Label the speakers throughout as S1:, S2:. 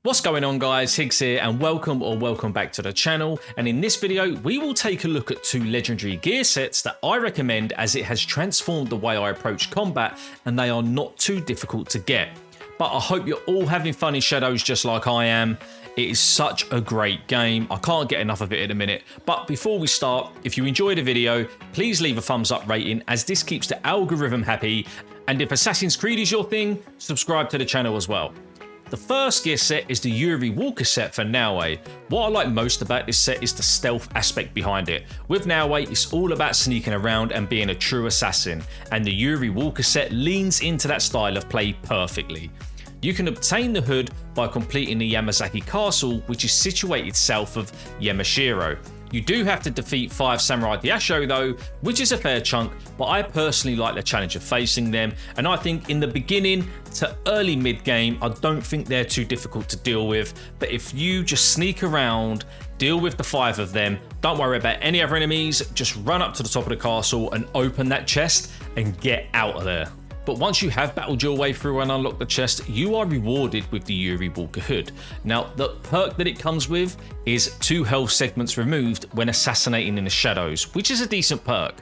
S1: What's going on guys, Higgs here and welcome back to the channel, and in this video we will take a look at two legendary gear sets that I recommend as it has transformed the way I approach combat and they are not too difficult to get. But I hope you're all having fun in Shadows just like I am. It is such a great game, I can't get enough of it in a minute. But before we start, if you enjoyed the video, please leave a thumbs up rating as this keeps the algorithm happy, and if Assassin's Creed is your thing, subscribe to the channel as well. The first gear set is the Yurei-Walker set for Naoe. What I like most about this set is the stealth aspect behind it. With Naoe, it's all about sneaking around and being a true assassin, and the Yurei-Walker set leans into that style of play perfectly. You can obtain the hood by completing the Yamazaki castle, which is situated south of Yamashiro. You do have to defeat 5 Samurai Daisho though, which is a fair chunk, but I personally like the challenge of facing them, and I think in the beginning to early mid game, I don't think they're too difficult to deal with, but if you just sneak around, deal with the 5 of them, don't worry about any other enemies, just run up to the top of the castle and open that chest and get out of there. But once you have battled your way through and unlocked the chest, you are rewarded with the Yurei-Walker hood. Now, the perk that it comes with is 2 health segments removed when assassinating in the shadows, which is a decent perk.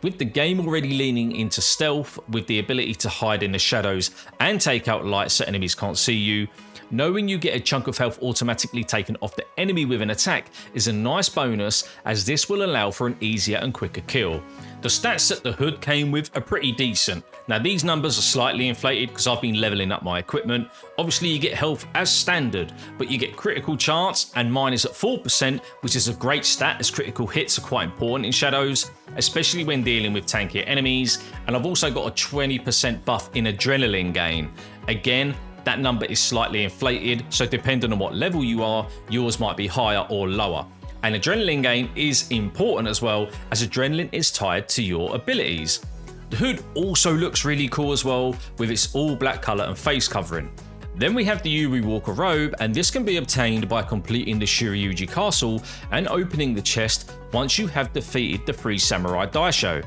S1: With the game already leaning into stealth, with the ability to hide in the shadows and take out lights so enemies can't see you, knowing you get a chunk of health automatically taken off the enemy with an attack is a nice bonus, as this will allow for an easier and quicker kill. The stats that the hood came with are pretty decent. Now these numbers are slightly inflated because I've been leveling up my equipment. Obviously you get health as standard, but you get critical chance, and mine is at 4%, which is a great stat as critical hits are quite important in Shadows, especially when dealing with tankier enemies. And I've also got a 20% buff in adrenaline gain. Again, that number is slightly inflated, so depending on what level you are, yours might be higher or lower. And adrenaline gain is important as well, as adrenaline is tied to your abilities. The hood also looks really cool as well, with its all black colour and face covering. Then we have the Yurei-Walker robe, and this can be obtained by completing the Shiryuji castle and opening the chest once you have defeated the 3 Samurai Daisho.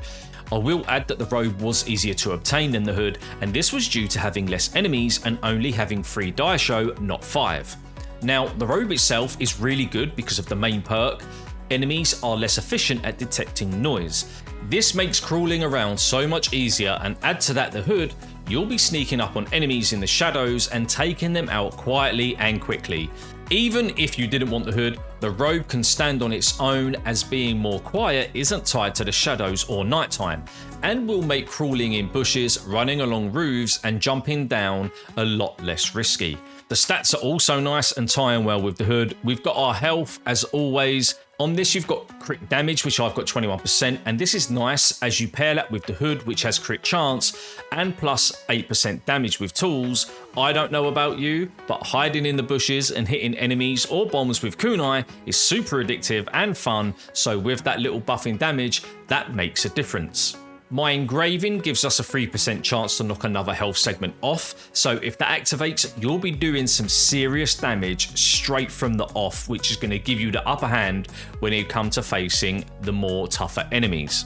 S1: I will add that the robe was easier to obtain than the hood, and this was due to having less enemies and only having 3 Daisho, not 5. Now, the robe itself is really good because of the main perk. Enemies are less efficient at detecting noise. This makes crawling around so much easier, and add to that the hood, you'll be sneaking up on enemies in the shadows and taking them out quietly and quickly. Even if you didn't want the hood, the robe can stand on its own, as being more quiet isn't tied to the shadows or nighttime, and will make crawling in bushes, running along roofs and jumping down a lot less risky. The stats are also nice and tying well with the hood. We've got our health as always. On this you've got crit damage, which I've got 21%, and this is nice as you pair that with the hood, which has crit chance and plus 8% damage with tools. I don't know about you, but hiding in the bushes and hitting enemies or bombs with kunai is super addictive and fun, so with that little buff in damage, that makes a difference. My engraving gives us a 3% chance to knock another health segment off, so if that activates, you'll be doing some serious damage straight from the off, which is going to give you the upper hand when it comes to facing the more tougher enemies.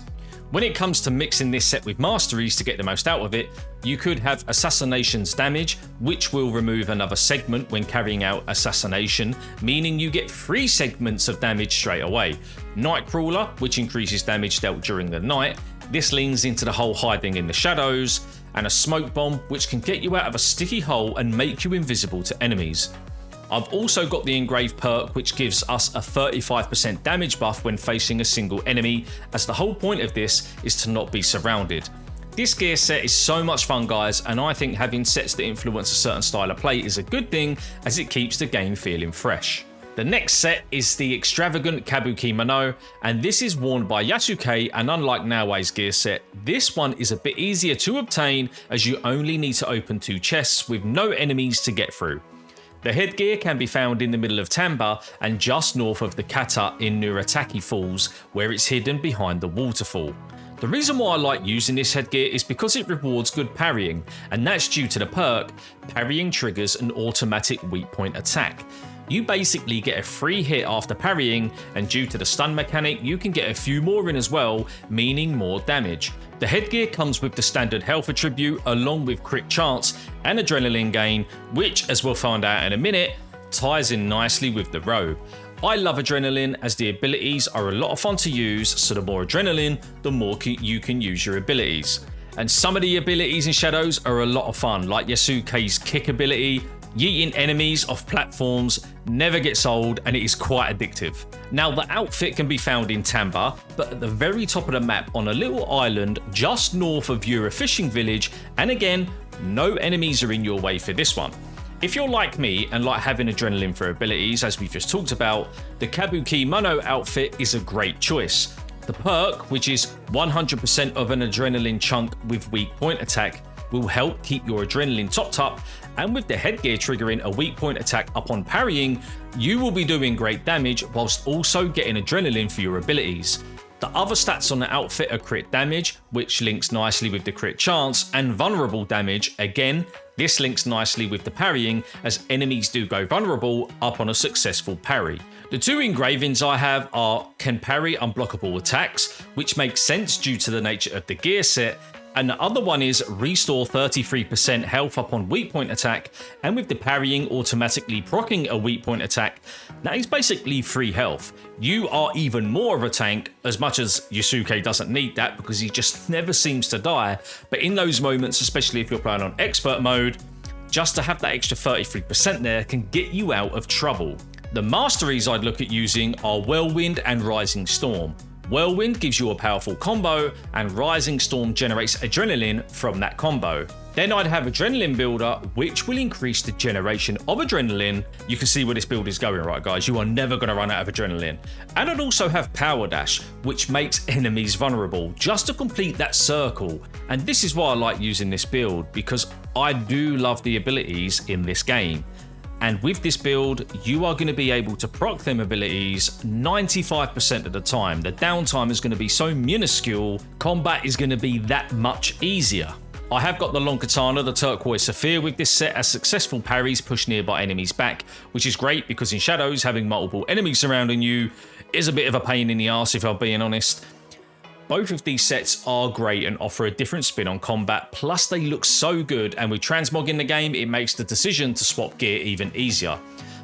S1: When it comes to mixing this set with masteries to get the most out of it, you could have Assassination's damage, which will remove another segment when carrying out assassination, meaning you get 3 segments of damage straight away. Nightcrawler, which increases damage dealt during the night. This leans into the whole hiding in the shadows, and a smoke bomb, which can get you out of a sticky hole and make you invisible to enemies. I've also got the engraved perk, which gives us a 35% damage buff when facing a single enemy, as the whole point of this is to not be surrounded. This gear set is so much fun guys, and I think having sets that influence a certain style of play is a good thing, as it keeps the game feeling fresh. The next set is the extravagant Kabukimono, and this is worn by Yasuke, and unlike Naoe's gear set, this one is a bit easier to obtain, as you only need to open 2 chests with no enemies to get through. The headgear can be found in the middle of Tamba and just north of the kata in Nurataki Falls, where it's hidden behind the waterfall. The reason why I like using this headgear is because it rewards good parrying, and that's due to the perk, parrying triggers an automatic weak point attack. You basically get a free hit after parrying, and due to the stun mechanic, you can get a few more in as well, meaning more damage. The headgear comes with the standard health attribute along with crit chance and adrenaline gain, which, as we'll find out in a minute, ties in nicely with the robe. I love adrenaline as the abilities are a lot of fun to use, so the more adrenaline, the more you can use your abilities. And some of the abilities in Shadows are a lot of fun, like Yasuke's kick ability. Yeeting enemies off platforms never gets old, and it is quite addictive. Now, the outfit can be found in Tamba, but at the very top of the map on a little island just north of Yura Fishing Village, and again, no enemies are in your way for this one. If you're like me and like having adrenaline for abilities, as we've just talked about, the Kabukimono outfit is a great choice. The perk, which is 100% of an adrenaline chunk with weak point attack, will help keep your adrenaline topped up, and with the headgear triggering a weak point attack upon parrying, you will be doing great damage whilst also getting adrenaline for your abilities. The other stats on the outfit are crit damage, which links nicely with the crit chance, and vulnerable damage. Again, this links nicely with the parrying, as enemies do go vulnerable up on a successful parry. The two engravings I have are can parry unblockable attacks, which makes sense due to the nature of the gear set, and the other one is restore 33% health upon weak point attack, and with the parrying automatically proccing a weak point attack, that is basically free health. You are even more of a tank, as much as Yasuke doesn't need that because he just never seems to die, but in those moments, especially if you're playing on expert mode, just to have that extra 33% there can get you out of trouble. The masteries I'd look at using are Whirlwind and Rising Storm. Whirlwind gives you a powerful combo, and Rising Storm generates adrenaline from that combo. Then I'd have Adrenaline Builder, which will increase the generation of adrenaline. You can see where this build is going, right guys? You are never going to run out of adrenaline. And I'd also have Power Dash, which makes enemies vulnerable, just to complete that circle. And this is why I like using this build, because I do love the abilities in this game. And with this build, you are going to be able to proc them abilities 95% of the time. The downtime is going to be so minuscule, combat is going to be that much easier. I have got the long katana, the turquoise sapphire, with this set as successful parries push nearby enemies back, which is great because in Shadows, having multiple enemies surrounding you is a bit of a pain in the arse if I'm being honest. Both of these sets are great and offer a different spin on combat, plus they look so good, and with transmog in the game, it makes the decision to swap gear even easier.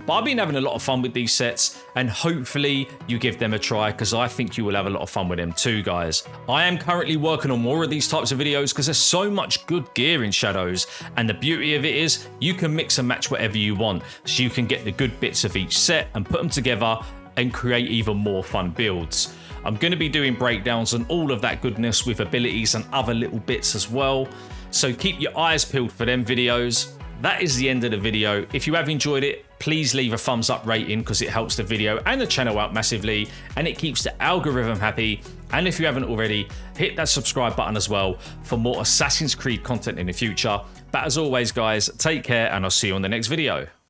S1: But I've been having a lot of fun with these sets, and hopefully you give them a try, because I think you will have a lot of fun with them too, guys. I am currently working on more of these types of videos because there's so much good gear in Shadows, and the beauty of it is you can mix and match whatever you want, so you can get the good bits of each set and put them together and create even more fun builds. I'm going to be doing breakdowns on all of that goodness with abilities and other little bits as well, so keep your eyes peeled for them videos. That is the end of the video. If you have enjoyed it, please leave a thumbs up rating because it helps the video and the channel out massively, and it keeps the algorithm happy. And if you haven't already, hit that subscribe button as well for more Assassin's Creed content in the future. But as always guys, take care, and I'll see you on the next video.